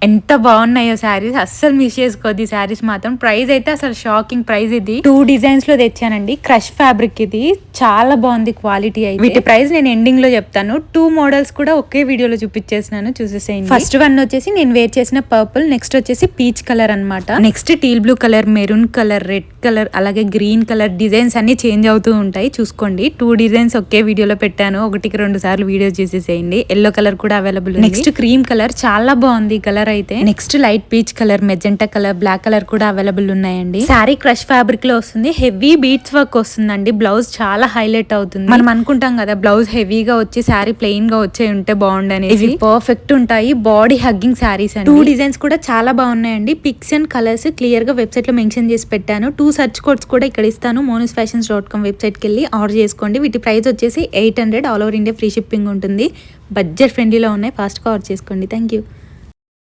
ఎంత బాగున్నాయో శారీస్, అస్సలు మిస్ చేసుకోవద్దు ఈ శారీస్ మాత్రం. ప్రైస్ అయితే అసలు షాకింగ్ ప్రైస్. ఇది 2 డిజైన్స్ లో తెచ్చానండి. క్రష్ ఫ్యాబ్రిక్, ఇది చాలా బాగుంది క్వాలిటీ అయితే. వీటి ప్రైస్ నేను ఎండింగ్ లో చెప్తాను. 2 మోడల్స్ కూడా ఒకే వీడియోలో చూపించేసినాను, చూసేసేయండి. ఫస్ట్ వన్ వచ్చేసి నేను వేర్ చేసిన పర్పుల్, నెక్స్ట్ వచ్చేసి పీచ్ కలర్ అన్నమాట. Next teal blue colour, maroon colour, red colour, అలాగే గ్రీన్ కలర్. డిజైన్స్ అన్ని చేంజ్ అవుతూ ఉంటాయి చూసుకోండి. 2 డిజైన్స్ ఒకే వీడియోలో పెట్టాను, 1-2 సార్లు వీడియో చూసేసేయండి. ఎల్లో కలర్ కూడా అవైలబుల్. నెక్స్ట్ క్రీమ్ కలర్, చాలా బాగుంది కలర్ అయితే. Next light peach colour, magenta colour, black colour కూడా అవైలబుల్ ఉన్నాయండి. శారీ క్రష్ ఫ్యాబ్రిక్ లో వస్తుంది, హెవీ బీట్స్ వర్క్ వస్తుందండి. బ్లౌజ్ చాలా హైలైట్ అవుతుంది. మనం అనుకుంటాం కదా బ్లౌజ్ హెవీగా వచ్చి శారీ ప్లెయిన్ గా వచ్చే ఉంటే బాగుండని. ఇవి పర్ఫెక్ట్ ఉంటాయి, బాడీ హగ్గింగ్ శారీస్ అండి. 2 డిజైన్స్ కూడా చాలా బాగున్నాయండి. పిక్స్ అండ్ కలర్స్ క్లియర్ గా వెబ్సైట్ లో మెన్షన్ చేసి పెట్టాను. 2 సర్చ్ కోడ్స్ కూడా ఇక్కడ ఇస్తాను. monusfashions.com వెబ్సైట్ కి వెళ్ళి ఆర్డర్ చేసుకోండి. వీటి ప్రైస్ వచ్చేసి 800, all over India free shipping ఉంటుంది. బడ్జెట్ ఫ్రెండ్లీలో ఉన్నాయి, ఫాస్ట్ గా ఆర్డర్ చేసుకోండి. Thank you.